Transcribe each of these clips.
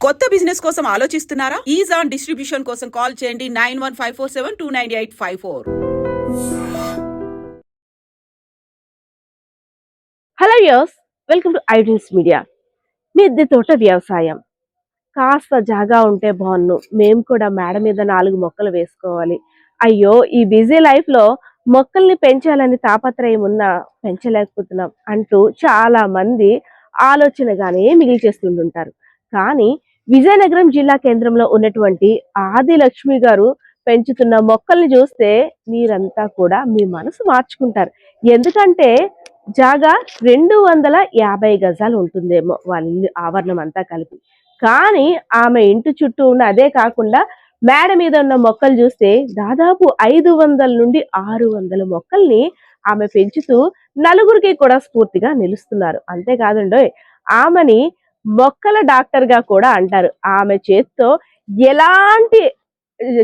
కొత్త బిజినెస్ కోసం ఆలోచిస్తున్నారా? ఈజాన్ డిస్ట్రిబ్యూషన్ కోసం కాల్ చేయండి 9154729854. హలో యోస్, వెల్కమ్ టు ఐడ్రీమ్స్ మీడియా. మిద్దె తోట వ్యవసాయం కాస్త జాగా ఉంటే బాగున్ను. మేము కూడా మేడ మీద 4 మొక్కలు వేసుకోవాలి. అయ్యో, ఈ బిజీ లైఫ్ లో మొక్కల్ని పెంచాలని తాపత్రయం ఉన్నా పెంచలేకపోతున్నాం అంటూ చాలా మంది ఆలోచనగానే మిగిల్చేస్తుంటుంటారు. కానీ విజయనగరం జిల్లా కేంద్రంలో ఉన్నటువంటి ఆది లక్ష్మి గారు పెంచుతున్న మొక్కల్ని చూస్తే మీరంతా కూడా మీ మనసు మార్చుకుంటారు. ఎందుకంటే జాగా 250 గజాలు ఉంటుందేమో వాళ్ళ ఇల్లు ఆవరణం అంతా కలిపి. కానీ ఆమె ఇంటి చుట్టూ ఉన్న అదే కాకుండా మేడ మీద ఉన్న మొక్కలు చూస్తే దాదాపు 500 నుండి 600 మొక్కల్ని ఆమె పెంచుతూ నలుగురికి కూడా స్ఫూర్తిగా నిలుస్తున్నారు. అంతేకాదండోయ్, ఆమెని మొక్కల డాక్టర్ గా కూడా అంటారు. ఆమె చేత్తో ఎలాంటి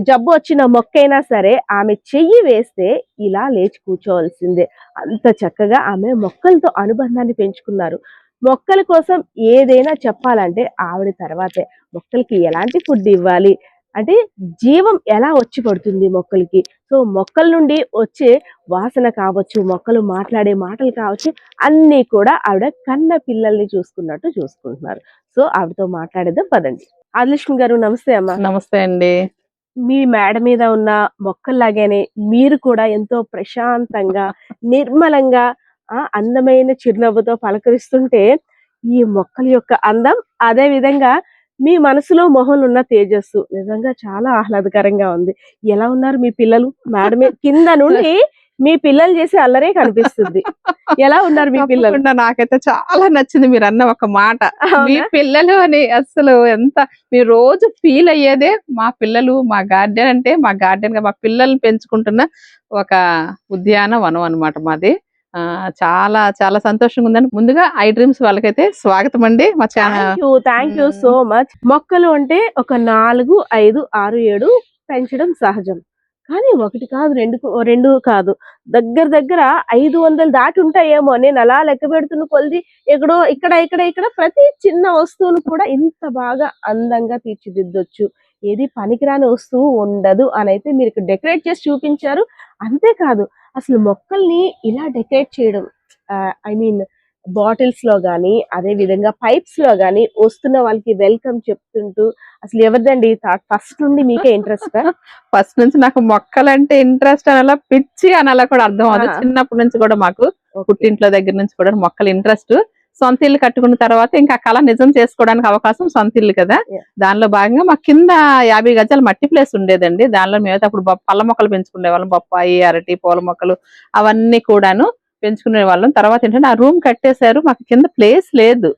జబ్బు వచ్చిన మొక్కైనా సరే ఆమె చెయ్యి వేస్తే ఇలా లేచి కూర్చోవలసిందే. అంత చక్కగా ఆమె మొక్కలతో అనుబంధాన్ని పెంచుకున్నారు. మొక్కల కోసం ఏదైనా చెప్పాలంటే ఆవిడ తర్వాతే. మొక్కలకి ఎలాంటి ఫుడ్ ఇవ్వాలి, అంటే జీవం ఎలా వచ్చి పడుతుంది మొక్కలకి, సో మొక్కల నుండి వచ్చే వాసన కావచ్చు, మొక్కలు మాట్లాడే మాటలు కావచ్చు, అన్నీ కూడా ఆవిడ కన్న పిల్లల్ని చూసుకున్నట్టు చూసుకుంటున్నారు. సో ఆవిడతో మాట్లాడేద్దాం పదండి. ఆదిలక్ష్మి గారు, నమస్తే అమ్మా. నమస్తే అండి. మీ మేడ మీద ఉన్న మొక్కల్లాగానే మీరు కూడా ఎంతో ప్రశాంతంగా, నిర్మలంగా, అందమైన చిరునవ్వుతో పలకరిస్తుంటే ఈ మొక్కల యొక్క అందం, అదే విధంగా మీ మనసులో మొహంలో ఉన్న తేజస్సు నిజంగా చాలా ఆహ్లాదకరంగా ఉంది. ఎలా ఉన్నారు మీ పిల్లలు? మేడ మీద కింద నుండి మీ పిల్లలు చేసే అల్లరే కనిపిస్తుంది. ఎలా ఉన్నారు మీ పిల్లలు? తప్పకుండా నాకైతే చాలా నచ్చింది మీరు అన్న ఒక మాట. మీ అవునా? పిల్లలు అని అసలు ఎంత మీరు రోజు ఫీల్ అయ్యేదే మా పిల్లలు, మా గార్డెన్ అంటే మా గార్డెన్ గా మా పిల్లల్ని పెంచుకుంటున్న ఒక ఉద్యానవనం అన్నమాట మాది. చాలా చాలా సంతోషంగా ఉందండి. ముందుగా ఐ డ్రీమ్స్ వాళ్ళకైతే స్వాగతం అండి మా channel. Thank you so much. మొక్కలు అంటే ఒక 4, 5, 6, 7 పెంచడం సహజం. కానీ ఒకటి కాదు, రెండు కాదు, దగ్గర దగ్గర 500 దాటి ఉంటాయేమో. నేను అలా లెక్క పెడుతున్న కొలిది ఎక్కడో ఇక్కడ ఇక్కడ ఇక్కడ ప్రతి చిన్న వస్తువును కూడా ఇంత బాగా అందంగా తీర్చిదిద్దొచ్చు. ఏది పనికిరాని వస్తువు ఉండదు అని అయితే మీరు ఇక్కడ డెకరేట్ చేసి చూపించారు. అంతేకాదు, అసలు మొక్కల్ని ఇలా డెకరేట్ చేయడం, ఐ మీన్ బాటిల్స్ లో గానీ, అదే విధంగా పైప్స్ లో గానీ వస్తున్న వాళ్ళకి వెల్కమ్ చెప్తుంటూ, అసలు ఎవరిదండి థాట్? ఫస్ట్ నుండి మీకే ఇంట్రెస్ట్? ఫస్ట్ నుంచి నాకు మొక్కలంటే ఇంట్రెస్ట్ అనాలా, పిచ్చి అనాలా కూడా అర్థం అవుతుంది. చిన్నప్పటి నుంచి కూడా మాకు పుట్టింట్లో దగ్గర నుంచి కూడా మొక్కలు ఇంట్రెస్ట్. సొంత ఇల్లు కట్టుకున్న తర్వాత ఇంకా కళ నిజం చేసుకోవడానికి అవకాశం సొంత ఇల్లు కదా. దానిలో భాగంగా మా కింద 50 గజాల మట్టి ప్లేస్ ఉండేదండి. దానిలో మేమైతే అప్పుడు పళ్ళ మొక్కలు పెంచుకునే వాళ్ళం. బొప్పాయి, అరటి, పూల మొక్కలు అవన్నీ కూడాను పెంచుకునే వాళ్ళం. తర్వాత ఏంటంటే ఆ రూమ్ కట్టేశారు, మాకు కింద ప్లేస్ లేదు.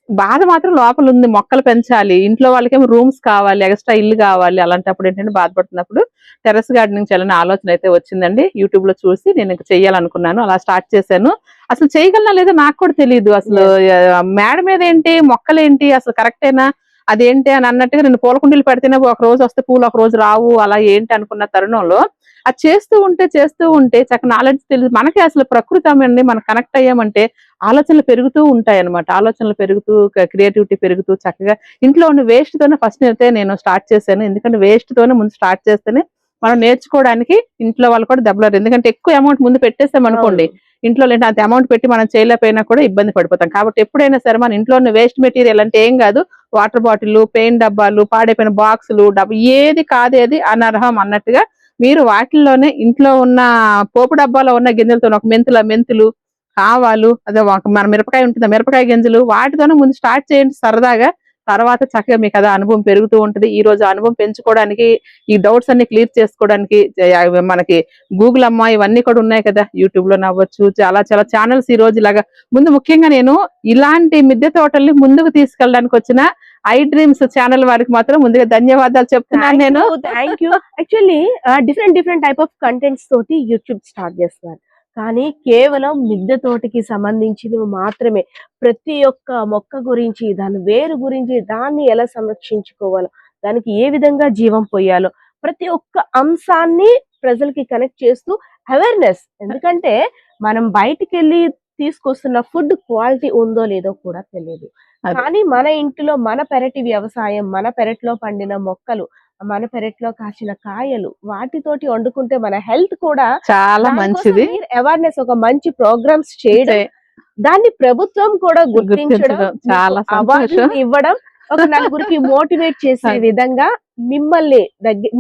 బాధ మాత్రం లోపల ఉంది, మొక్కలు పెంచాలి, ఇంట్లో వాళ్ళకేమో రూమ్స్ కావాలి, ఎక్స్ట్రా ఇల్లు కావాలి. అలాంటప్పుడు ఏంటంటే బాధపడుతున్నప్పుడు టెర్రస్ గార్డెనింగ్ చేయాలని ఆలోచన అయితే వచ్చిందండి. యూట్యూబ్ లో చూసి నేను చెయ్యాలనుకున్నాను, అలా స్టార్ట్ చేశాను. అసలు చేయగలనా లేదా నాకు కూడా తెలియదు. అసలు మేడ మీద ఏంటి, మొక్కలేంటి, అసలు కరెక్టేనా, అదేంటి అని అన్నట్టుగా నేను పూల కుండీలు పెడితేనే ఒక రోజు వస్తే పూలు ఒక రోజు రావు, అలా ఏంటి అనుకున్న తరుణంలో అది చేస్తూ ఉంటే చక్కగా నాలెడ్జ్ తెలుసు మనకి. అసలు ప్రకృతి అండి మనకు కనెక్ట్ అయ్యామంటే ఆలోచనలు పెరుగుతూ ఉంటాయి అనమాట. ఆలోచనలు పెరుగుతూ, క్రియేటివిటీ పెరుగుతూ, చక్కగా ఇంట్లో ఉన్న వేస్ట్ తోనే ఫస్ట్ అయితే నేను స్టార్ట్ చేశాను. ఎందుకంటే వేస్ట్ తోనే ముందు స్టార్ట్ చేస్తేనే మనం నేర్చుకోవడానికి ఇంట్లో వాళ్ళు కూడా దెబ్బలారు. ఎందుకంటే ఎక్కువ అమౌంట్ ముందు పెట్టేస్తాం అనుకోండి, ఇంట్లో అంత అమౌంట్ పెట్టి మనం చేయలేకపోయినా కూడా ఇబ్బంది పడిపోతాం. కాబట్టి ఎప్పుడైనా సరే మన ఇంట్లో ఉన్న వేస్ట్ మెటీరియల్ అంటే ఏం కాదు, వాటర్ బాటిల్, పెయింట్ డబ్బాలు, పాడైపోయిన బాక్సులు, ఏది కాదేది అనర్హం అన్నట్టుగా మీరు వాటిల్లోనే ఇంట్లో ఉన్న పోపు డబ్బాలో ఉన్న గింజలతో ఒక మెంతులు, ఆవాలు, అదే మన మిరపకాయ ఉంటుంది, మిరపకాయ గింజలు, వాటితోనే ముందు స్టార్ట్ చేయండి సరదాగా. తర్వాత చక్కగా మీకు అదే అనుభవం పెరుగుతూ ఉంటుంది. ఈ రోజు అనుభవం పెంచుకోవడానికి, ఈ డౌట్స్ అన్ని క్లియర్ చేసుకోవడానికి మనకి గూగుల్ అమ్మ ఇవన్నీ కూడా ఉన్నాయి కదా, యూట్యూబ్ లో నవ్వచ్చు, చాలా చాలా ఛానల్స్ ఈ రోజు ఇలాగా. ముందు ముఖ్యంగా నేను ఇలాంటి మిద్దె తోటల్ని ముందుకు తీసుకెళ్ళడానికి వచ్చిన ఐ డ్రీమ్స్ ఛానల్ వారికి మాత్రం ముందుగా ధన్యవాదాలు చెప్తున్నాను నేను. Thank you. Actually different type of contents తోటి యూట్యూబ్ స్టార్ట్ చేస్తున్నారు. కానీ కేవలం మిద్దె తోటకి సంబంధించినవి మాత్రమే. ప్రతి ఒక్క మొక్క గురించి, దాని వేరు గురించి, దాన్ని ఎలా సంరక్షించుకోవాలో, దానికి ఏ విధంగా జీవం పోయాలో, ప్రతి ఒక్క అంశాన్ని ప్రజలకి కనెక్ట్ చేస్తూ అవేర్నెస్. ఎందుకంటే మనం బయటికి వెళ్ళి తీసుకొస్తున్న ఫుడ్ క్వాలిటీ ఉందో లేదో కూడా తెలియదు. అది. కానీ మన ఇంటిలో మన పెరటి వ్యవసాయం, మన పెరట్లో పండిన మొక్కలు, మన పెరట్లో కాసిన కాయలు వాటితోటి వండుకుంటే మన హెల్త్ కూడా చాలా దానికోసం మంచిది. మీరు అవేర్‌నెస్ ఒక మంచి ప్రోగ్రామ్స్ చేయడం, చే- దాన్ని ప్రభుత్వం కూడా గుర్తించడం, గుర్తించడం మీకు చాలా అవార్డులు సంతోషం. ఇవ్వడం, ఒక నలుగురికి మోటివేట్ చేసే అది. విధంగా మిమ్మల్ని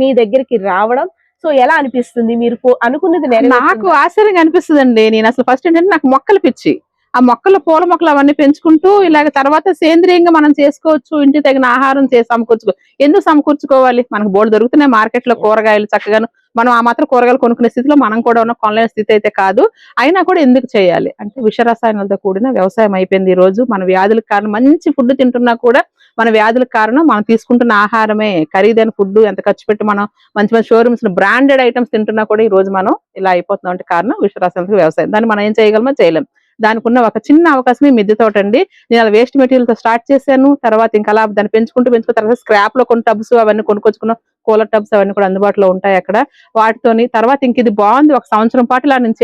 మీ దగ్గరికి రావడం. సో, ఎలా అనిపిస్తుంది? మీరు అనుకున్నది నాకు నెరవేరుతుందా? ఆశ్చర్యంగా అనిపిస్తదండి. నేను అసలు ఫస్ట్ ఏంటంటే నాకు మొక్కలు పిచ్చి. ఆ మొక్కలు పూల మొక్కలు అవన్నీ పెంచుకుంటూ ఇలాగ తర్వాత సేంద్రియంగా మనం చేసుకోవచ్చు. ఇంటికి తగిన ఆహారం చేసి సమకూర్చుకో ఎందుకు సమకూర్చుకోవాలి? మనకు బోలెడు దొరుకుతున్నాయి మార్కెట్‌లో యెస్. కూరగాయలు చక్కగాను. మనం ఆ మాత్రం కూరగాయలు కొనుక్కునే స్థితిలో మనం కూడా ఉన్నాం. కొనలేని స్థితి అయితే కాదు. అయినా కూడా ఎందుకు చేయాలి? అంటే విష రసాయనాలతో కూడిన వ్యవసాయం అయిపోయింది ఈ రోజు. మన వ్యాధులకు కారణం మంచి ఫుడ్ తింటున్నా కూడా మన వ్యాధులకు కారణం మనం తీసుకుంటున్న ఆహారమే. ఖరీదైన ఫుడ్ ఎంత ఖర్చు పెట్టి మనం మంచి మంచి షోరూమ్స్ బ్రాండెడ్ ఐటమ్స్ తింటున్నా కూడా ఈ రోజు మనం ఇలా అయిపోతున్నాం అంటే కారణం విష రసాయనిక వ్యవసాయం. దాన్ని మనం ఏం చేయగలమో చేయలేం. దానికి ఉన్న ఒక చిన్న అవకాశమే మిద్దె తోట అండి. నేను అది వేస్ట్ మెటీరియల్ తో స్టార్ట్ చేశాను. తర్వాత ఇంకా అలా దాన్ని పెంచుకుంటూ తర్వాత స్క్రాప్ లో కొన్ని టబ్స్ అవన్నీ కొనుక్కొచ్చుకున్నాం. కూలర్ టబ్స్ అవన్నీ కూడా అందుబాటులో ఉంటాయి అక్కడ. వాటితోని తర్వాత ఇంక ఇది బాగుంది. ఒక సంవత్సరం పాటు ఇలా నేను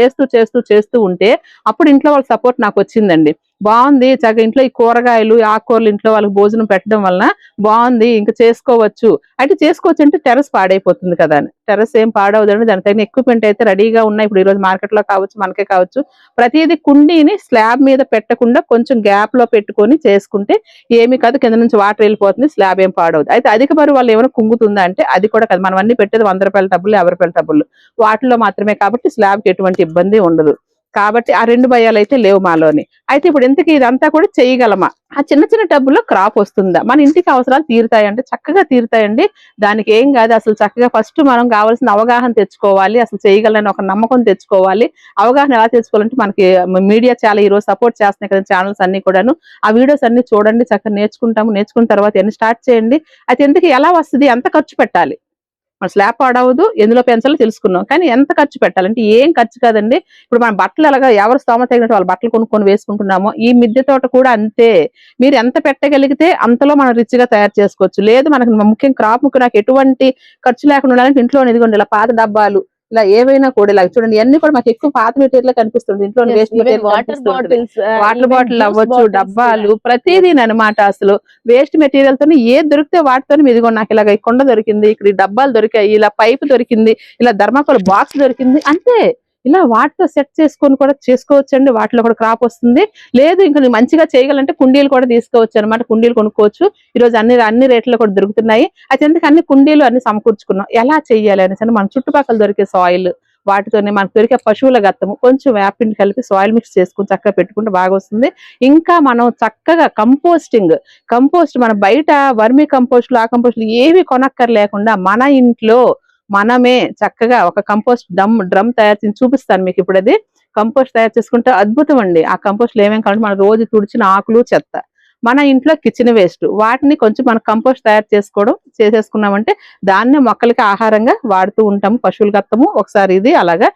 చేస్తూ ఉంటే అప్పుడు ఇంట్లో వాళ్ళ సపోర్ట్ నాకు వచ్చిందండి. బాగుంది చక్కగా ఇంట్లో ఈ కూరగాయలు, ఆకుకూరలు ఇంట్లో వాళ్ళకి భోజనం పెట్టడం వలన బాగుంది ఇంకా చేసుకోవచ్చు. అయితే చేసుకోవచ్చు అంటే టెర్రస్ పాడైపోతుంది కదా అని. టెర్రస్ ఏం పాడవదండి. దానికి తగిన ఎక్విప్మెంట్ అయితే రెడీగా ఉన్నాయి. ఇప్పుడు ఈ రోజు మార్కెట్ లో కావచ్చు, మనకే కావచ్చు. ప్రతిదీ కుండీని స్లాబ్ మీద పెట్టకుండా కొంచెం గ్యాప్ లో పెట్టుకొని చేసుకుంటే ఏమి కాదు. కింద నుంచి వాటర్ వెళ్ళిపోతుంది. స్లాబ్ ఏం పాడవదు. అయితే అధిక బరువు వల్ల ఏమైనా కుంగుతుందా అంటే అది కూడా కాదు. మనం అన్ని పెట్టేది ₹100 టబ్బులు, ₹50 టబ్బులు. వాటిలో మాత్రమే కాబట్టి స్లాబ్ కి ఎటువంటి ఇబ్బంది ఉండదు. కాబట్టి ఆ 2 భయాలైతే లేవు మాలోని. అయితే ఇప్పుడు ఇంతకీ ఇదంతా కూడా చేయగలమా? ఆ చిన్న చిన్న టబ్బుల్లో క్రాప్ వస్తుందా? మన ఇంటికి అవసరాలు తీరుతాయంటే చక్కగా తీరుతాయండి. దానికి ఏం కాదు. అసలు చక్కగా ఫస్ట్ మనం కావాల్సిన అవగాహన తెచ్చుకోవాలి. అసలు చేయగలనని ఒక నమ్మకం తెచ్చుకోవాలి. అవగాహన ఎలా తెచ్చుకోవాలంటే మనకి మీడియా చాలా ఈ రోజు సపోర్ట్ చేస్తున్నాయి కదా ఛానల్స్ అన్ని కూడాను. ఆ వీడియోస్ అన్ని చూడండి. చక్కగా నేర్చుకుంటాము. నేర్చుకున్న తర్వాత ఇవన్నీ స్టార్ట్ చేయండి. అయితే ఎందుకు ఎలా వస్తది? ఎంత ఖర్చు పెట్టాలి? మన స్లాబ్ పాడవదు. ఎందులో పెంచాలో తెలుసుకున్నాం. కానీ ఎంత ఖర్చు పెట్టాలంటే ఏం ఖర్చు కాదండి. ఇప్పుడు మన బట్టలు ఎలాగా ఎవరి స్తోమత తగినట్టు వాళ్ళ బట్టలు కొనుక్కొని వేసుకుంటున్నామో ఈ మిద్దె తోట కూడా అంతే. మీరు ఎంత పెట్టగలిగితే అంతలో మనం రిచ్‌గా తయారు చేసుకోవచ్చు. లేదు మనకు ముఖ్యంగా క్రాప్ ముఖ్యం నాకు ఎటువంటి ఖర్చు లేకుండా ఉండాలంటే ఇంట్లోనే ఇదిగోండి ఇలా పాత డబ్బాలు ఇలా ఏవైనా కూడా ఇలా చూడండి ఇయన్నీ కూడా మాకు ఎక్కువ పాత మెటీరియలే కనిపిస్తుంది. ఇంట్లోని yes. Waste even material water కనిపిస్తూ ఉంటది. Bottles, water even bottle juice అవ్వచ్చు, బాటిల్స్ కూడా. డబ్బాలు యెస్. ప్రతీదీననమాట అసలు. వేస్ట్ మెటీరియల్ తోని ఏది దొరికితే వాటితోని ఇదిగోండి నాకు ఇలాగ ఈ కుండ దొరికింది, ఇక్కడ ఈ డబ్బాలు దొరికాయి, ఇలా పైపు దొరికింది, ఇలా థర్మాకోల్ బాక్స్ దొరికింది అంతే. ఇలా వాటితో సెట్ చేసుకొని కూడా చేసుకోవచ్చండి. వాటిలో కూడా క్రాప్ వస్తుంది. లేదు ఇంకా నువ్వు మంచిగా చేయగలంటే కుండీలు కూడా తీసుకోవచ్చు అనమాట. కుండీలు కొనుక్కోవచ్చు. ఈ రోజు అన్ని రేట్లలో కూడా దొరుకుతున్నాయి. అయితే ఎందుకు అన్ని కుండీలు అన్ని సమకూర్చుకున్నాం. ఎలా చెయ్యాలి అనేసి మన చుట్టుపక్కల దొరికే సాయిల్ వాటితోనే మనకు దొరికే పశువుల గత్తము కొంచెం వేపిండి కలిపి సాయిల్ మిక్స్ చేసుకుని చక్కగా పెట్టుకుంటే బాగా వస్తుంది. ఇంకా మనం చక్కగా కంపోస్ట్ మన బయట వర్మి కంపోస్టులు ఆ కంపోస్టులు ఏవి కొనక్కర్లేకుండా మన ఇంట్లో మనమే చక్కగా ఒక కంపోస్ట్ డ్రమ్ తయారు చేసి చూపిస్తాను మీకు ఇప్పుడు. అది కంపోస్ట్ తయారు చేసుకుంటే అద్భుతం అండి. ఆ కంపోస్ట్ ఏమేం కావాలంటే మనం రోజు తుడిచిన ఆకులు చెత్త మన ఇంట్లో కిచెన్ వేస్ట్ వాటిని కొంచెం మనం కంపోస్ట్ తయారు చేసేసుకున్నామంటే దాన్నే మొక్కలకి ఆహారంగా వాడుతూ ఉంటాము. పశువులు గత్తము ఒకసారి ఇది అలాగే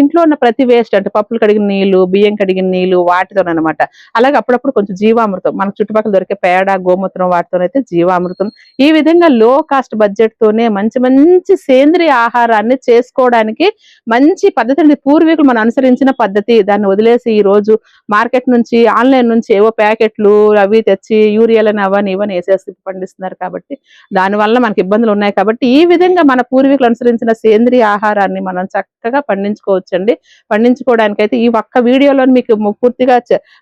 ఇంట్లో ఉన్న ప్రతి వేస్ట్ అంటే పప్పులు కడిగిన నీళ్లు, బియ్యం కడిగిన నీళ్లు వాటితోనమాట. అలాగే అప్పుడప్పుడు కొంచెం జీవామృతం మనకు చుట్టుపక్కల దొరికే పేడ, గోమూత్రం వాటితోనైతే జీవామృతం. ఈ విధంగా లో కాస్ట్ బడ్జెట్ తోనే మంచి మంచి సేంద్రియ ఆహారాన్ని చేసుకోవడానికి మంచి పద్ధతి అండి. పూర్వీకులు మనం అనుసరించిన పద్ధతి. దాన్ని వదిలేసి ఈ రోజు మార్కెట్ నుంచి ఆన్లైన్ నుంచి ఏవో ప్యాకెట్లు అవి తెచ్చి యూరియాలని అవని ఇవని వేసేసి పండిస్తున్నారు. కాబట్టి దానివల్ల మనకి ఇబ్బందులు ఉన్నాయి. కాబట్టి ఈ విధంగా మన పూర్వీకులు అనుసరించిన సేంద్రియ ఆహారాన్ని మనం చక్కగా పండించుకోవచ్చండి. పండించుకోవడానికైతే ఈ ఒక్క వీడియోలో మీకు పూర్తిగా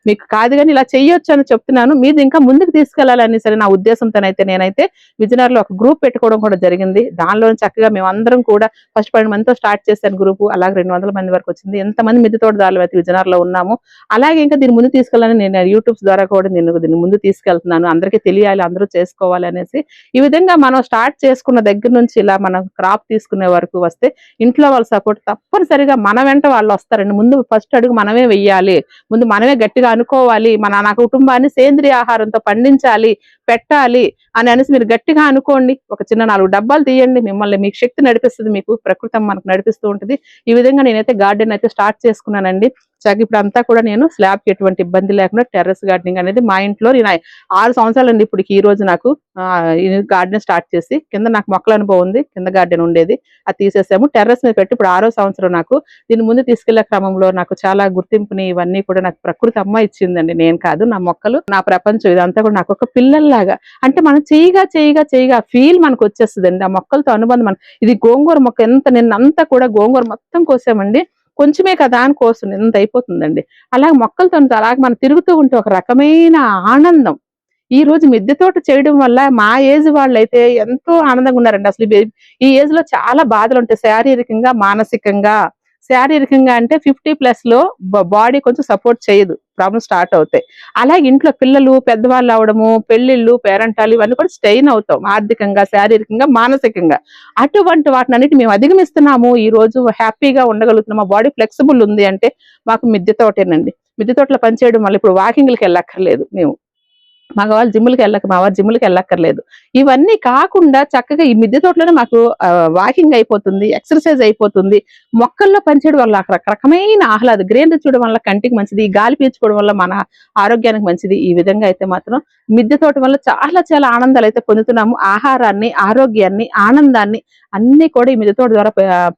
మీకు కాదు కానీ ఇలా చెయ్యొచ్చు అని చెప్తున్నాను. మీరు ఇంకా ముందుకు తీసుకెళ్లాలని సరే నా ఉద్దేశంతోనైతే నేనైతే విజయనగరంలో ఒక గ్రూప్ పెట్టుకోవడం కూడా జరిగింది. దానిలో చక్కగా మేమందరం కూడా ఫస్ట్ 12 మందితో స్టార్ట్ చేశాను గ్రూప్. అలాగే 200 మంది వరకు వచ్చింది. ఎంతమంది మిద్దె తోటదారులు అయితే విజయనగరంలో ఉన్నాము. అలాగే ఇంకా దీన్ని ముందు తీసుకెళ్ళాలని నేను యూట్యూబ్స్ ద్వారా కూడా నేను దీన్ని ముందు తీసుకెళ్తున్నాను. అందరికీ తెలియాలి, అందరూ చేసుకోవాలి అనేసి. ఈ విధంగా మనం స్టార్ట్ చేసుకున్న దగ్గర నుంచి ఇలా మనం క్రాప్ తీసుకునే వరకు వస్తే ఇంట్లో వాళ్ళ సపోర్ట్ తప్పనిసరిగా మన వెంట వాళ్ళు వస్తారండి. ముందు ఫస్ట్ అడుగు మనమే వెయ్యాలి. ముందు మనమే గట్టిగా అనుకోవాలి. నా కుటుంబాన్ని సేంద్రియ ఆహారంతో పండించాలి, పెట్టాలి అని అనేసి మీరు గట్టిగా అనుకోండి. ఒక చిన్న 4 డబ్బాలు తీయండి. మీకు శక్తి నడిపిస్తుంది. మీకు ప్రకృతి మనకు నడిపిస్తూ ఉంటుంది. ఈ విధంగా నేనైతే గార్డెన్ అయితే స్టార్ట్ చేసుకున్నానండి. చక్కగా ఇప్పుడు అంతా కూడా నేను స్లాబ్ కి ఎటువంటి ఇబ్బంది లేకుండా టెర్రస్ గార్డెనింగ్ అనేది మా ఇంట్లో నేను 6 సంవత్సరాలు అండి ఇప్పటికి ఈ రోజు నాకు గార్డెన్ స్టార్ట్ చేసి. కింద నాకు మొక్కల అనుభవం ఉంది, కింద గార్డెన్ ఉండేది, అది తీసేసాము, టెర్రస్ మీద పెట్టి ఇప్పుడు 6వ సంవత్సరం నాకు. దీని ముందు తీసుకెళ్లే క్రమంలో నాకు చాలా గుర్తింపుని ఇవన్నీ కూడా నాకు ప్రకృతి అమ్మ ఇచ్చిందండి, నేను కాదు. నా మొక్కలు నా ప్రపంచం, ఇదంతా కూడా నాకు ఒక పిల్లల్లాగా. అంటే మనం చేయగా ఫీల్ మనకు వచ్చేస్తుందండి ఆ మొక్కలతో అనుబంధం. మనం ఇది గోంగూర మొక్క నిన్నంతా కూడా గోంగూర మొత్తం కోసామండి, కొంచెమే కదా అని కోస్తుంది, ఎంత అయిపోతుందండి. అలాగే మొక్కలతో అలాగే మనం తిరుగుతూ ఉంటే ఒక రకమైన ఆనందం. ఈ రోజు మిద్దె తోట చేయడం వల్ల మా ఏజ్ వాళ్ళైతే ఎంతో ఆనందంగా ఉన్నారండి. అసలు ఈ ఏజ్ లో చాలా బాధలు ఉంటాయి, శారీరకంగా మానసికంగా. శారీరకంగా అంటే 50+ లో బాడీ కొంచెం సపోర్ట్ చేయదు, ప్రాబ్లమ్ స్టార్ట్ అవుతాయి. అలాగే ఇంట్లో పిల్లలు పెద్దవాళ్ళు అవడము, పెళ్లిళ్ళు, పేరెంటాలు, ఇవన్నీ కూడా స్ట్రెయిన్ అవుతాం ఆర్థికంగా, శారీరకంగా, మానసికంగా. అటువంటి వాటిని అన్నిటి మేము అధిగమిస్తున్నాము, ఈ రోజు హ్యాపీగా ఉండగలుగుతున్నాం, మా బాడీ ఫ్లెక్సిబుల్ ఉంది అంటే మాకు మిద్దె తోటేనండి. మిద్దె తోటలో పనిచేయడం వల్ల ఇప్పుడు వాకింగ్లకి వెళ్ళక్కర్లేదు, మేము మగవాళ్ళు మా వారు జిమ్లకి వెళ్ళక్కర్లేదు. ఇవన్నీ కాకుండా చక్కగా ఈ మిద్దె తోటలోనే మాకు వాకింగ్ అయిపోతుంది, ఎక్సర్సైజ్ అయిపోతుంది. మొక్కల్లో పనిచేయడం వల్ల రకరకమైన ఆహ్లాద గ్రీనరీ చూడడం వల్ల కంటికి మంచిది, గాలి పీల్చుకోవడం వల్ల మన ఆరోగ్యానికి మంచిది. ఈ విధంగా అయితే మాత్రం మిద్దె తోట వల్ల చాలా చాలా ఆనందాలు అయితే పొందుతున్నాము. ఆహారాన్ని, ఆరోగ్యాన్ని, ఆనందాన్ని అన్ని కూడా ఈ మిద్దె తోట ద్వారా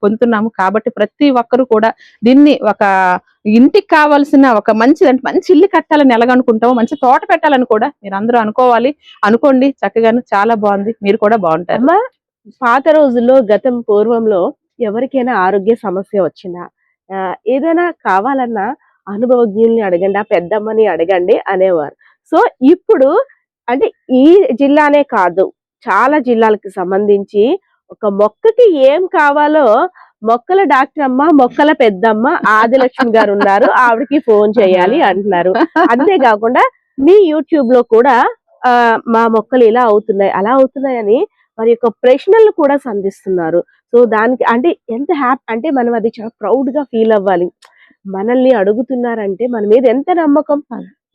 పొందుతున్నాము. కాబట్టి ప్రతి ఒక్కరు కూడా దీన్ని ఒక ఇంటికి కావాల్సిన ఒక మంచి ఇల్లు కట్టాలని ఎలాగనుకుంటామో మంచి తోట పెట్టాలని కూడా మీరు అందరూ అనుకోవాలి. అనుకోండి, చక్కగాను చాలా బాగుంది, మీరు కూడా బాగుంటారు. అమ్మా, పాత రోజుల్లో పూర్వంలో ఎవరికైనా ఆరోగ్య సమస్య వచ్చినా ఏదైనా కావాలన్నా అనుభవజ్ఞుల్ని అడగండి, ఆ పెద్దమ్మని అడగండి అనేవారు. సో ఇప్పుడు అంటే ఈ జిల్లానే కాదు, చాలా జిల్లాలకు సంబంధించి ఒక మొక్కకి ఏం కావాలో మొక్కల డాక్టర్ అమ్మ, మొక్కల పెద్దమ్మ ఆదిలక్ష్మి గారు ఉన్నారు, ఆవిడకి ఫోన్ చేయాలి అంటున్నారు. అంతేకాకుండా మీ యూట్యూబ్ లో కూడా మా మొక్కలు ఇలా అవుతున్నాయి, అలా అవుతున్నాయని వారి యొక్క ప్రశ్నలు కూడా సంధిస్తున్నారు. సో దానికి అంటే ఎంత హ్యాపీ అంటే మనం అది చాలా ప్రౌడ్ గా ఫీల్ అవ్వాలి. మనల్ని అడుగుతున్నారంటే మన మీద ఎంత నమ్మకం,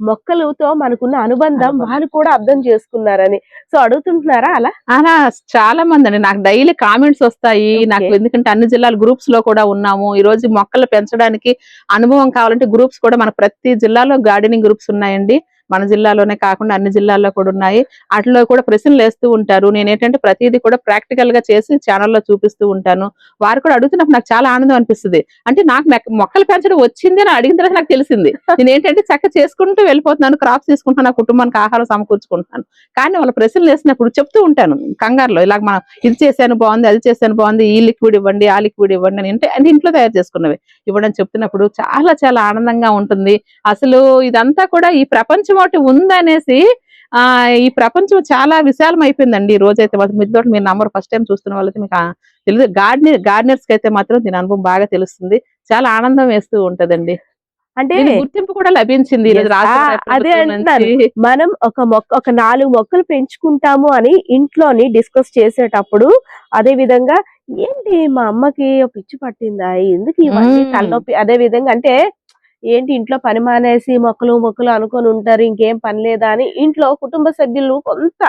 మొక్కలతో మనకున్న అనుబంధం వాళ్ళు కూడా అర్థం చేసుకున్నారని. సో అడుగుతుంటున్నారా అలా? అలా చాలా మంది అండి, నాకు డైలీ కామెంట్స్ వస్తాయి. నాకు ఎందుకంటే అన్ని జిల్లాల గ్రూప్స్ లో కూడా ఉన్నాము. ఈ రోజు మొక్కలు పెంచడానికి అనుభవం కావాలంటే గ్రూప్స్ కూడా మన ప్రతి జిల్లాలో గార్డెనింగ్ గ్రూప్స్ ఉన్నాయండి. మన జిల్లాలోనే కాకుండా అన్ని జిల్లాల్లో కూడా ఉన్నాయి. వాటిలో కూడా ప్రశ్నలు వేస్తూ ఉంటారు. నేను ఏంటంటే ప్రతిదీ కూడా ప్రాక్టికల్ గా చేసి ఛానల్లో చూపిస్తూ ఉంటాను. వారు కూడా అడుగుతున్నప్పుడు నాకు చాలా ఆనందం అనిపిస్తుంది. అంటే నాకు మొక్కలు పెంచడం వచ్చింది అని అడిగిన తర్వాత నాకు తెలిసింది. నేను ఏంటంటే చక్కగా చేసుకుంటూ వెళ్ళిపోతున్నాను, క్రాప్స్ తీసుకుంటున్నాను, నా కుటుంబానికి ఆహారం సమకూర్చుకుంటున్నాను. కానీ వాళ్ళ ప్రశ్నలు వేసినప్పుడు చెప్తూ ఉంటాను కంగారులో, ఇలాగ మనం ఇది చేశాను బాగుంది, అది చేశాను బాగుంది, ఈ లిక్విడ్ ఇవ్వండి, ఆ లిక్విడ్ ఇవ్వండి అని. అంటే ఇంట్లో తయారు చేసుకున్నవి ఇవ్వడం చెప్తున్నప్పుడు చాలా చాలా ఆనందంగా ఉంటుంది. అసలు ఇదంతా కూడా ఈ ప్రపంచం ఒకటి ఉందనేసి ఈ ప్రపంచం చాలా విశాలం అయిపోయిందండి ఈ రోజైతే. మిద్దె తోట మీరు నమ్మరు, ఫస్ట్ టైం చూస్తున్న వాళ్ళైతే మీకు తెలియదు. గార్డెనర్స్ కి అయితే మాత్రం దీని అనుభవం బాగా తెలుస్తుంది. చాలా ఆనందం వేస్తూ ఉంటదండి. అంటే గుర్తింపు కూడా లభించింది అదే అంటున్నారు. మనం ఒక 4 మొక్కలు పెంచుకుంటాము అని ఇంట్లోని డిస్కస్ చేసేటప్పుడు, అదే విధంగా ఏంటి మా అమ్మకి పిచ్చి పట్టిందా, ఎందుకు ఇవన్నీ తలనొప్పి, అదే విధంగా అంటే ఏంటి ఇంట్లో పని మానేసి మొక్కలు అనుకొని ఉంటారు, ఇంకేం పని లేదా అని ఇంట్లో కుటుంబ సభ్యులు కొంత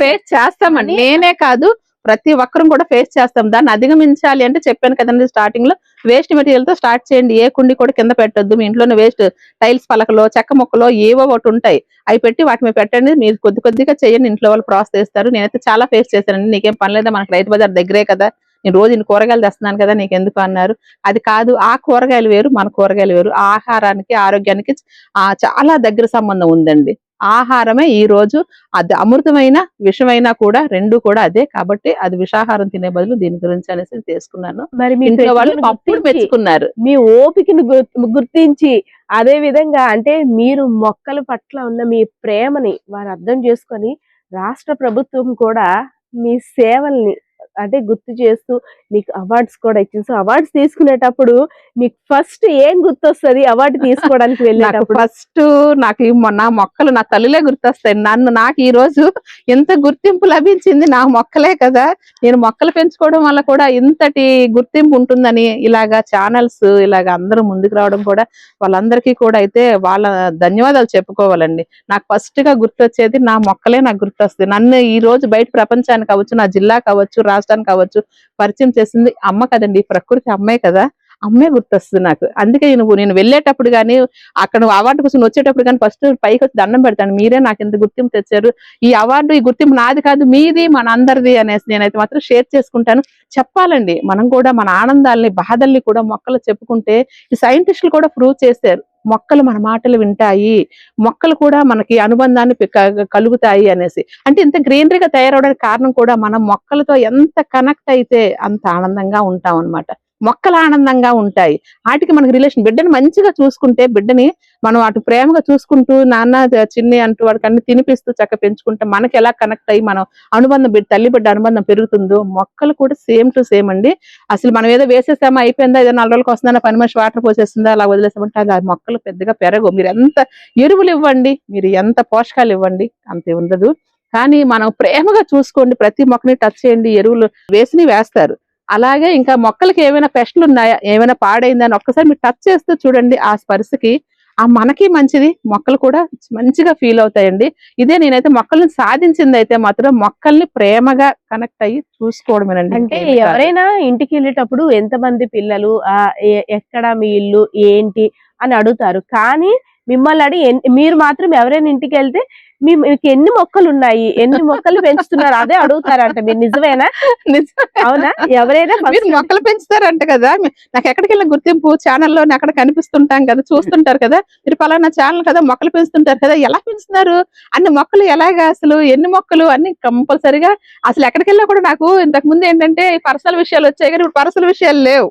ఫేస్ చేస్తామండి. నేనే కాదు, ప్రతి ఒక్కరం కూడా ఫేస్ చేస్తాం. దాన్ని అధిగమించాలి అంటే చెప్పాను కదండి స్టార్టింగ్ లో, వేస్ట్ మెటీరియల్ తో స్టార్ట్ చేయండి. ఏ కుండి కూడా కింద పెట్టొద్దు. మీ ఇంట్లోనే వేస్ట్ టైల్స్ పలకలో, చెక్క మొక్కలో ఏవో ఒకటి ఉంటాయి, అవి పెట్టి వాటి మీద పెట్టండి. మీరు కొద్దిగా చేయండి, ఇంట్లో వాళ్ళు ప్రాసెస్ చేస్తారు. నేనైతే చాలా ఫేస్ చేశానండి. నీకేం పని లేదా, మనకు రైతు బజార్ దగ్గరే కదా, నేను రోజు ఇన్ని కూరగాయలు తెస్తున్నాను కదా, నీకెందుకు అన్నారు. అది కాదు, ఆ కూరగాయలు వేరు, మన కూరగాయలు వేరు. ఆహారానికి, ఆరోగ్యానికి చాలా దగ్గర సంబంధం ఉందండి. ఆహారమే ఈ రోజు అది అమృతమైన విషమైనా కూడా రెండు కూడా అదే. కాబట్టి అది విషాహారం తినే బదులు దీని గురించి అనేసి తీసుకున్నాను. మరి మీ ఇంట్లో వాళ్ళు అప్పుడు మెచ్చుకున్నారు, మీ ఓపికను గుర్తించి, అదే విధంగా అంటే మీరు మొక్కల పట్ల ఉన్న మీ ప్రేమని వారు అర్థం చేసుకొని రాష్ట్ర ప్రభుత్వం కూడా మీ సేవల్ని అంటే గుర్తు చేస్తూ మీకు అవార్డ్స్ కూడా ఇచ్చింది. సో అవార్డ్స్ తీసుకునేటప్పుడు మీకు ఫస్ట్ ఏం గుర్తొస్తుంది అవార్డు తీసుకోవడానికి వెళ్ళేటప్పుడు? ఫస్ట్ నాకు నా మొక్కలు, నా తల్లిలే గుర్తొస్తాయి. నాకు ఈ రోజు ఎంత గుర్తింపు లభించింది, నా మొక్కలే కదా. నేను మొక్కలు పెంచుకోవడం వల్ల కూడా ఇంతటి గుర్తింపు ఉంటుందని ఇలాగా ఛానల్స్ ఇలాగ అందరూ ముందుకు రావడం కూడా వాళ్ళందరికీ కూడా అయితే వాళ్ళ ధన్యవాదాలు చెప్పుకోవాలండి. నాకు ఫస్ట్ గా గుర్తొచ్చేది నా మొక్కలే నాకు గుర్తొస్తాయి. నన్ను ఈ రోజు బయట ప్రపంచానికి అవ్వచ్చు, నా జిల్లా కావచ్చు, రాష్ట్రానికి కావచ్చు పరిచయం చేసింది అమ్మ కదండి. ప్రకృతి అమ్మే కదా. అమ్మే గుర్తొస్తుంది నాకు. అందుకే నేను వెళ్ళేటప్పుడు గానీ, అక్కడ అవార్డు కోసం వచ్చేటప్పుడు కానీ ఫస్ట్ పైకి వచ్చి దండం పెడతాను. మీరే నాకు ఇంత గుర్తింపు తెచ్చారు. ఈ అవార్డు, ఈ గుర్తింపు నాది కాదు, మీది, మన అందరిది అనేసి నేనైతే మాత్రం షేర్ చేసుకుంటాను. చెప్పాలండి, మనం కూడా మన ఆనందాల్ని, బాధల్ని కూడా మొక్కలు చెప్పుకుంటే, ఈ సైంటిస్టులు కూడా ప్రూవ్ చేశారు. మొక్కలు మన మాటలు వింటాయి, మొక్కలు కూడా మనకి అనుబంధాన్ని కలుగుతాయి అనేసి. అంటే ఇంత గ్రీనరీగా తయారవడానికి కారణం కూడా మనం మొక్కలతో ఎంత కనెక్ట్ అయితే అంత ఆనందంగా ఉంటాం అన్నమాట. మొక్కలు ఆనందంగా ఉంటాయి, వాటికి మనకి రిలేషన్. బిడ్డని మంచిగా చూసుకుంటే, బిడ్డని మనం అటు ప్రేమగా చూసుకుంటూ నాన్న చిన్ని అంటూ వాడికి అన్ని తినిపిస్తూ చక్కగా పెంచుకుంటే మనకి ఎలా కనెక్ట్ అయ్యి మనం అనుబంధం, తల్లి బిడ్డ అనుబంధం పెరుగుతుందో మొక్కలు కూడా సేమ్ టు సేమ్ అండి. అసలు మనం ఏదో వేసేసామా, అయిపోయిందా, ఏదో 4 రోజులకు వస్తుందా, పని మనిషి వాటర్ పోసేస్తుందా, అలా వదిలేసామంటే అది ఆ మొక్కలు పెద్దగా పెరగవు. మీరు ఎంత ఎరువులు ఇవ్వండి, మీరు ఎంత పోషకాలు ఇవ్వండి, అంతే ఉండదు. కానీ మనం ప్రేమగా చూసుకోండి, ప్రతి మొక్కని టచ్ చేయండి. ఎరువులు వేస్తారు, అలాగే ఇంకా మొక్కలకి ఏమైనా పెస్టులు ఉన్నాయా, ఏమైనా పాడైందా అని ఒక్కసారి మీరు టచ్ చేస్తూ చూడండి. ఆ స్పర్శకి ఆ మనకి మంచిది, మొక్కలు కూడా మంచిగా ఫీల్ అవుతాయండి. ఇదే నేనైతే మొక్కల్ని సాధించింది అయితే మాత్రం మొక్కల్ని ప్రేమగా కనెక్ట్ అయ్యి చూసుకోవడమేనండి. అంటే ఎవరైనా ఇంటికి వెళ్ళేటప్పుడు ఎంతమంది పిల్లలు, ఎక్కడ మీ ఇల్లు ఏంటి అని అడుగుతారు. కానీ మిమ్మల్ని అడిగి మీరు మాత్రం ఎవరైనా ఇంటికి వెళ్తే మీకు ఎన్ని మొక్కలు ఉన్నాయి, ఎన్ని మొక్కలు పెంచుతున్నారు అదే అడుగుతారంట. మీరు నిజమేనా? అవునా? ఎవరైనా మొక్కలు పెంచుతారంట కదా. నాకు ఎక్కడికి వెళ్ళిన గుర్తింపు ఛానల్లో అక్కడ కనిపిస్తుంటాం కదా, చూస్తుంటారు కదా, మీరు పలానా ఛానల్ కదా, మొక్కలు పెంచుతుంటారు కదా, ఎలా పెంచుతున్నారు, అన్ని మొక్కలు ఎలాగా, అసలు ఎన్ని మొక్కలు అన్ని కంపల్సరిగా. అసలు ఎక్కడికి వెళ్ళినా కూడా నాకు ఇంతకు ముందు ఏంటంటే పర్సనల్ విషయాలు వచ్చాయి, కానీ ఇప్పుడు పర్సనల్ విషయాలు లేవు.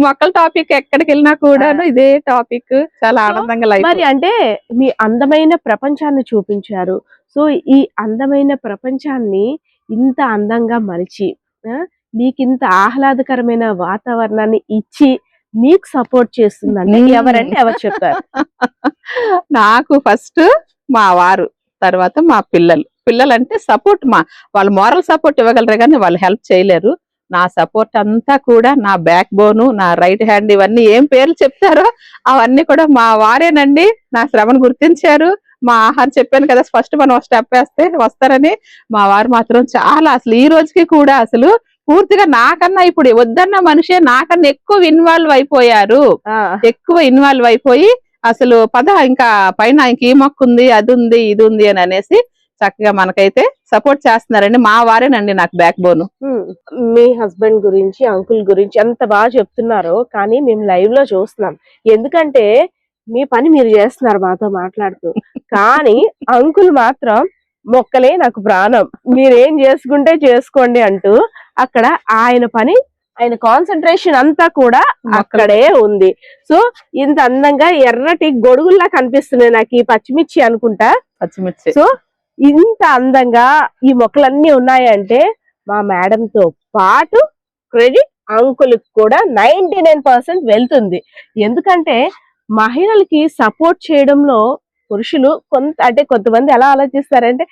మొక్కల టాపిక్ ఎక్కడికి వెళ్ళినా కూడా ఇదే టాపిక్, చాలా ఆనందంగా లైఫ్. మరి అంటే మీ అందమైన ప్రపంచాన్ని చూపించారు. సో ఈ అందమైన ప్రపంచాన్ని ఇంత అందంగా మలిచి మీకు ఇంత ఆహ్లాదకరమైన వాతావరణాన్ని ఇచ్చి మీకు సపోర్ట్ చేస్తుందంటే ఎవరంటే ఎవరు చెప్పారు? నాకు ఫస్ట్ మా వారు, తర్వాత మా పిల్లలంటే సపోర్ట్. వాళ్ళు మోరల్ సపోర్ట్ ఇవ్వగలరు కానీ వాళ్ళు హెల్ప్ చేయలేరు. నా సపోర్ట్ అంతా కూడా నా బ్యాక్ బోను, నా రైట్ హ్యాండ్, ఇవన్నీ ఏం పేర్లు చెప్తారో అవన్నీ కూడా మా వారేనండి. నా శ్రమను గుర్తించారు. మా ఆహారం చెప్పాను కదా, ఫస్ట్ మనం స్టెప్ వేస్తే వస్తారని. మా వారు మాత్రం చాలా, అసలు ఈ రోజుకి కూడా అసలు పూర్తిగా నాకన్నా, ఇప్పుడు వద్దన్న మనిషే నాకన్నా ఎక్కువ ఇన్వాల్వ్ అయిపోయి అసలు పద ఇంకా పైన ఇంక ఈ మొక్క ఉంది, అది ఉంది, ఇది ఉంది అని అనేసి చక్కగా మనకైతే సపోర్ట్ చేస్తున్నారండి. మా వారేనండి నాకు బ్యాక్ బోన్. మీ హస్బెండ్ గురించి, అంకుల్ గురించి ఎంత బాగా చెప్తున్నారో, కానీ మేము లైవ్ లో చూస్తున్నాం. ఎందుకంటే మీ పని మీరు చేస్తున్నారు మాతో మాట్లాడుతూ, కానీ అంకుల్ మాత్రం మొక్కలే నాకు ప్రాణం, మీరేం చేసుకుంటే చేసుకోండి అంటూ అక్కడ ఆయన పని, ఆయన కాన్సన్ట్రేషన్ అంతా కూడా అక్కడే ఉంది. సో ఇంత అందంగా ఎర్రటి గొడుగుల్లా కనిపిస్తున్నాయి నాకు ఈ పచ్చిమిర్చి అనుకుంటా. పచ్చిమిర్చి. సో ఇంత అందంగా ఈ మొక్కలన్నీ ఉన్నాయంటే మా మేడం తో పాటు క్రెడిట్ అంకుల్ కూడా 99% వెళ్తుంది. ఎందుకంటే మహిళలకి సపోర్ట్ చేయడంలో పురుషులు కొంతమంది ఎలా ఆలోచిస్తారంటే,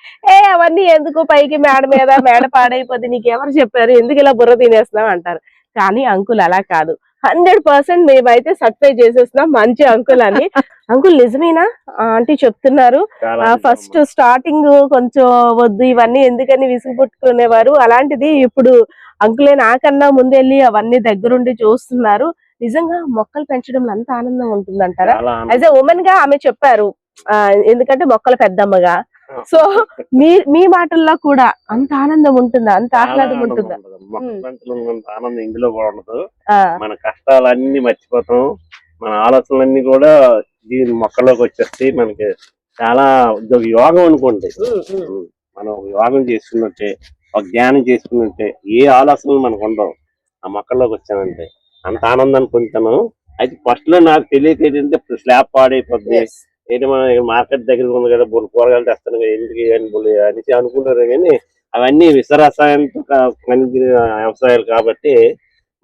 అవన్నీ ఎందుకు, పైకి మేడ పాడైపోద్ది, నీకెవరు చెప్పారు, ఎందుకు ఇలా బుర్ర తినేస్తున్నావు అంటారు. కానీ అంకుల్ అలా కాదు, 100% మేమైతే సర్టిఫై చేసేస్తున్నాం మంచి అంకుల్ అని. అంకుల్ నిజమేనా ఆంటీ చెప్తున్నారు? ఫస్ట్ స్టార్టింగ్ కొంచెం వద్దు ఇవన్నీ ఎందుకని విసుగు పుట్టుకునేవారు, అలాంటిది ఇప్పుడు అంకులే నాకన్నా ముందెళ్ళి అవన్నీ దగ్గరుండి చూస్తున్నారు. నిజంగా మొక్కలు పెంచడంలో అంత ఆనందం ఉంటుందంటారా? యాజ్ ఎ ఉమెన్ గా ఆమె చెప్పారు, ఎందుకంటే మొక్కల పెద్దమ్మగా. సో మీ మాటల్లో కూడా అంత ఆనందం ఉంటుందా, అంత ఆహ్లాదం ఉంటుందా? ఆనందం ఇందులో కూడా ఉండదు. మన కష్టాలన్నీ మర్చిపోతాం, మన ఆలోచనలన్నీ కూడా దీని మొక్కలోకి వచ్చేస్తాయి. మనకి చాలా యోగం అనుకోండి, మనం యోగం చేసుకున్నట్టే, ఒక ధ్యానం చేసుకున్నట్టే, ఏ ఆలోచనలు మనకు ఉండవు. ఆ మొక్కల్లోకి వచ్చానంటే అంత ఆనందాన్ని పొందుతాను. అయితే ఫస్ట్ లో నాకు తెలియక ఏంటంటే స్లాబ్ పాడైపోద్ది, ఏంటి మన మార్కెట్ దగ్గర ఉంది కదా, కూరగాయలు తెస్తాను కదా, ఎందుకు అనేసి అనుకుంటారు. కానీ అవన్నీ విసరసాయంతో వ్యవసాయాలు కాబట్టి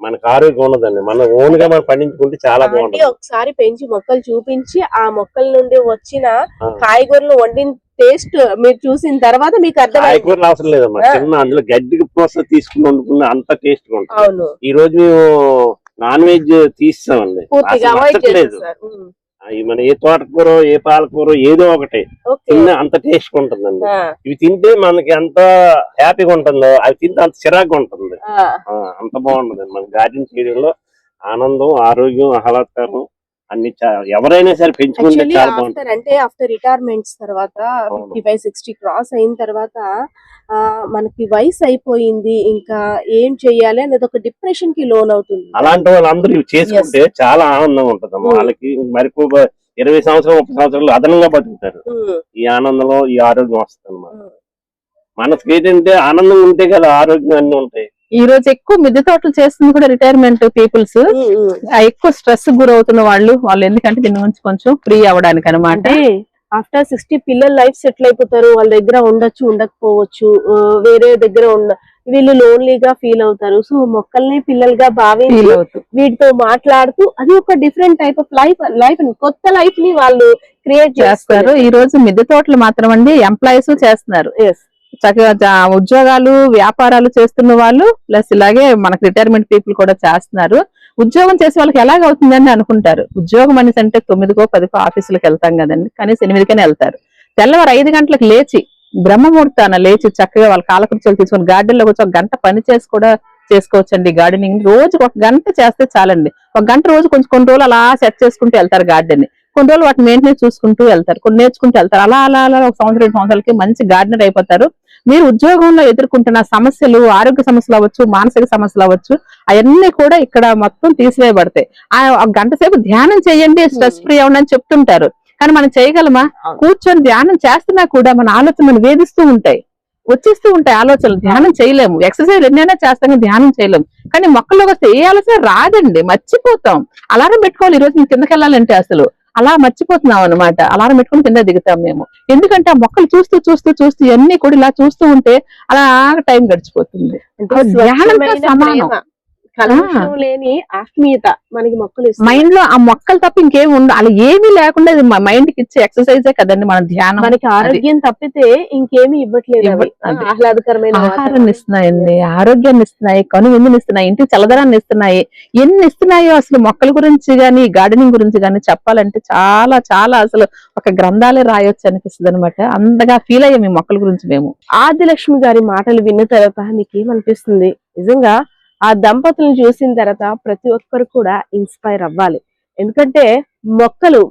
మనకు ఆరోగ్యం ఉండదండి. మన ఓన్ గా మనం పండించుకుంటే చాలా బాగుంటుంది. ఒకసారి పెంచి మొక్కలు చూపించి ఆ మొక్కల నుండి వచ్చిన కాయగూరలు వండిన టేస్ట్ మీరు చూసిన తర్వాత మీకు అర్థం. కాయగూరలు అవసరం లేదమ్మా, చిన్న అందులో గడ్డికి ప్రోత్సాహం తీసుకుని వండుకున్న అంత టేస్ట్ గా ఉంటుంది. ఈ రోజు మేము నాన్ వెజ్ తీస్తామండి, లేదు. మన ఏ తోటకూర, ఏ పాలకూర, ఏదో ఒకటి తిన్న అంత టేస్ట్ ఉంటుందండి. ఇవి తింటే మనకి ఎంత హ్యాపీగా ఉంటుందో, అవి తింటే అంత చిరాగ్గా ఉంటుంది, అంత బాగుంటుంది. మన గార్డెన్ చేయడంలో ఆనందం, ఆరోగ్యం, ఆహ్లాదకరం అన్ని ఎవరైనా సరే పెంచుకుంటే చాలా బాగుంటుంది. అంటే ఆఫ్టర్ రిటైర్మెంట్స్ తర్వాత 55-60 క్రాస్ అయిన తర్వాత మనకి వయసు అయిపోయింది, ఇంకా ఏం చెయ్యాలి అనేది ఒక డిప్రెషన్ కి లోన్ అవుతుంది. అలాంటి వాళ్ళందరూ ఇవి చేసుకుంటే చాలా ఆనందంగా ఉంటుంది వాళ్ళకి. మరి 20 సంవత్సరాలు 30 సంవత్సరాలు అదనంగా బతుకుతారు. ఈ ఆనందంలో ఈ ఆరోగ్యం వస్తుంది అన్నమాట. మనకి ఏంటంటే ఆనందం ఉంటే కదా ఆరోగ్యం అన్ని ఉంటాయి. ఈ రోజు ఎక్కువ మిద్దె తోటలు చేస్తుంది కూడా రిటైర్మెంట్ పీపుల్స్, ఎక్కువ స్ట్రెస్ గురవుతున్న వాళ్ళు ఎందుకంటే దీని నుంచి కొంచెం ఫ్రీ అవ్వడానికి అనమాట. ఆఫ్టర్ 60 పిల్లల లైఫ్ సెటిల్ అయిపోతారు, వాళ్ళ దగ్గర ఉండొచ్చు ఉండకపోవచ్చు, వేరే దగ్గర వీళ్ళు లోన్లీగా ఫీల్ అవుతారు. సో మొక్కల్ని పిల్లలుగా భావించి వీటితో మాట్లాడుతూ అది ఒక డిఫరెంట్ టైప్ ఆఫ్ లైఫ్ కొత్త లైఫ్ ని వాళ్ళు క్రియేట్ చేస్తారు. ఈ రోజు మిద్దె తోటలు మాత్రం అండి ఎంప్లాయీస్ చేస్తున్నారు, చక్కగా ఉద్యోగాలు వ్యాపారాలు చేస్తున్న వాళ్ళు ప్లస్ ఇలాగే మనకు రిటైర్మెంట్ పీపుల్ కూడా చేస్తున్నారు. ఉద్యోగం చేసే వాళ్ళకి ఎలాగవుతుందని అనుకుంటారు. ఉద్యోగం అనేసి అంటే 9కో 10కో ఆఫీసులకు వెళ్తాం కదండి, కనీసం 8కనే వెళ్తారు. తెల్లవారు 5 గంటలకు లేచి బ్రహ్మముహూర్తాన లేచి చక్కగా వాళ్ళ కాలకృత్యాలు తీసుకుని గార్డెన్ లో వచ్చి 1 గంట పని చేసి కూడా చేసుకోవచ్చండి. గార్డెనింగ్ రోజుకి 1 గంట చేస్తే చాలండి. 1 గంట రోజు కొన్ని రోజులు అలా సెట్ చేసుకుంటూ వెళ్తారు గార్డెన్ ని. కొన్ని రోజులు వాటిని మెయింటెనెన్స్ చూసుకుంటూ వెళ్తారు, కొన్ని నేర్చుకుంటూ వెళ్తారు. అలా 1 సంవత్సరం 2 సంవత్సరాలకి మంచి గార్డెనర్ అయిపోతారు. మీరు ఉద్యోగంలో ఎదుర్కొంటున్న సమస్యలు, ఆరోగ్య సమస్యలు అవ్వచ్చు, మానసిక సమస్యలు అవ్వచ్చు, అవన్నీ కూడా ఇక్కడ మొత్తం తీసివేయబడతాయి. 1 గంట సేపు ధ్యానం చేయండి, స్ట్రెస్ ఫ్రీ అవ్వండి అని చెప్తుంటారు. కానీ మనం చేయగలమా? కూర్చొని ధ్యానం చేస్తున్నా కూడా మన ఆలోచనలు వేధిస్తూ ఉంటాయి, వచ్చేస్తూ ఉంటాయి ఆలోచనలు. ధ్యానం చేయలేము. ఎక్సర్సైజ్ ఎన్నైనా చేస్తాం, ధ్యానం చేయలేము. కానీ మొక్కల్లోకి వస్తే ఏ ఆలోచన రాదండి, మర్చిపోతాం. అలారం పెట్టుకోవాలి, ఈ రోజు నేను కిందకి వెళ్ళాలంటే అసలు అలా మర్చిపోతున్నాం అనమాట. అలారం పెట్టుకుని కింద దిగుతాం మేము. ఎందుకంటే ఆ మొక్కలు చూస్తూ చూస్తూ చూస్తూ ఇవన్నీ కూడా ఇలా చూస్తూ ఉంటే అలా టైం గడిచిపోతుంది. ధ్యానంతో సమానం. లేని ఆత్మీయత మనకి మొక్కలు మైండ్ లో ఆ మొక్కలు తప్ప ఇంకేం ఉండదు. అలా ఏమీ లేకుండా మైండ్ కి ఇచ్చే ఎక్సర్సైజే కదండి మన ధ్యానం. మనకి ఆరోగ్యం తప్పితే ఇంకేమీ ఇవ్వట్లేదు. ఆహ్లాదకరమైన ఆహారాన్ని ఇస్తున్నాయండి, ఆరోగ్యాన్ని ఇస్తున్నాయి, కనువిందుని ఇస్తున్నాయి, ఇంటికి చల్లదనాన్ని ఇస్తున్నాయి. ఎన్ని ఇస్తున్నాయో అసలు మొక్కల గురించి గాని గార్డెనింగ్ గురించి గాని చెప్పాలంటే చాలా చాలా అసలు ఒక గ్రంథాలే రాయొచ్చు అనిపిస్తుంది అనమాట. అంతగా ఫీల్ అయ్యాం ఈ మొక్కల గురించి మేము. ఆదిలక్ష్మి గారి మాటలు విన్న తర్వాత నీకేమనిపిస్తుంది? నిజంగా ఆ దంపతులను చూసిన తర్వాత ప్రతి ఒక్కరు కూడా ఇన్స్పైర్ అవ్వాలి. ఎందుకంటే మొక్కలు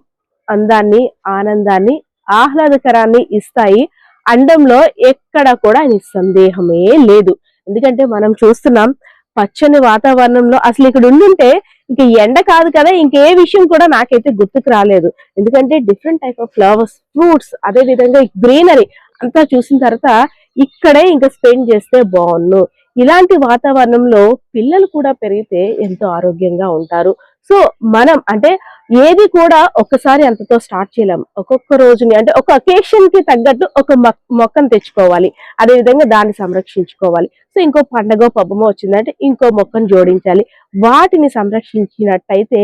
అందాన్ని, ఆనందాన్ని, ఆహ్లాదకరాన్ని ఇస్తాయి. అండంలో ఎక్కడ కూడా నిస్సందేహమే లేదు. ఎందుకంటే మనం చూస్తున్నాం పచ్చని వాతావరణంలో అసలు ఇక్కడ ఉండుంటే ఇంక ఎండ కాదు కదా, ఇంకే విషయం కూడా నాకైతే గుర్తుకు రాలేదు. ఎందుకంటే different type of flowers, fruits, అదే విధంగా గ్రీనరీ అంతా చూసిన తర్వాత ఇక్కడే ఇంకా స్పెండ్ చేస్తే బాగున్ను. ఇలాంటి వాతావరణంలో పిల్లలు కూడా పెరిగితే ఎంతో ఆరోగ్యంగా ఉంటారు. సో మనం అంటే ఏది కూడా ఒక్కసారి అంతతో స్టార్ట్ చేయలేము. ఒక్కొక్క రోజుని అంటే ఒక అకేషన్ కి తగ్గట్టు ఒక మొక్కను తెచ్చుకోవాలి, అదే విధంగా దాన్ని సంరక్షించుకోవాలి. సో ఇంకో పండగో పబ్బమో వచ్చిందంటే ఇంకో మొక్కను జోడించాలి. వాటిని సంరక్షించినట్టయితే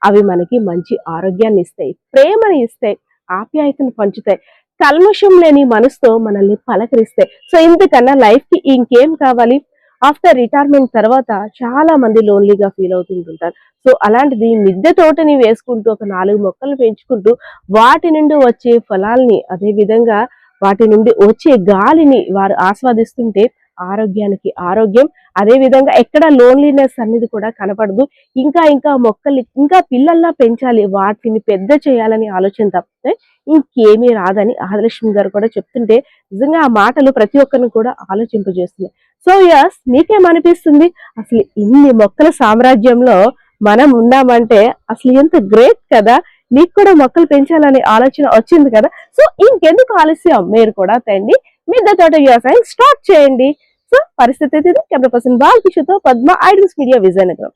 అవి మనకి మంచి ఆరోగ్యాన్ని ఇస్తాయి, ప్రేమని ఇస్తాయి, ఆప్యాయతను పంచుతాయి, కల్మషం లేని మనసుతో మనల్ని పలకరిస్తాయి. సో ఇంతకన్నా లైఫ్ కి ఇంకేం కావాలి? ఆఫ్టర్ రిటైర్మెంట్ తర్వాత చాలా మంది లోన్లీగా ఫీల్ అవుతుంటుంటారు. సో అలాంటిది మిద్దె తోటని వేసుకుంటూ ఒక 4 మొక్కలు పెంచుకుంటూ వాటి నుండి వచ్చే ఫలాల్ని, అదే విధంగా వాటి నుండి వచ్చే గాలిని వారు ఆస్వాదిస్తుంటే ఆరోగ్యానికి ఆరోగ్యం, అదే విధంగా ఎక్కడ లోన్లీనెస్ అనేది కూడా కనపడదు. ఇంకా ఇంకా మొక్కల్ని ఇంకా పిల్లల్లా పెంచాలి, వాటిని పెద్ద చేయాలని ఆలోచన తప్పితే ఇంకేమీ రాదని ఆదిలక్ష్మి గారు కూడా చెప్తుంటే నిజంగా ఆ మాటలు ప్రతి ఒక్కరిని కూడా ఆలోచింపజేస్తున్నాయి. సో యస్, మీకేమనిపిస్తుంది? అసలు ఇన్ని మొక్కల సామ్రాజ్యంలో మనం ఉన్నామంటే అసలు ఎంత గ్రేట్ కదా. మీకు కూడా మొక్కలు పెంచాలనే ఆలోచన వచ్చింది కదా. సో ఇంకెందుకు ఆలస్యం, మీరు కూడా తండి మిద్దె తోట వ్యవసాయం స్టార్ట్ చేయండి. సో పరిస్థితి కెమెరా పర్సన్ బాలకృష్ణతో పద్మ, ఐడ్రీమ్స్ మీడియా, విజయనగరం.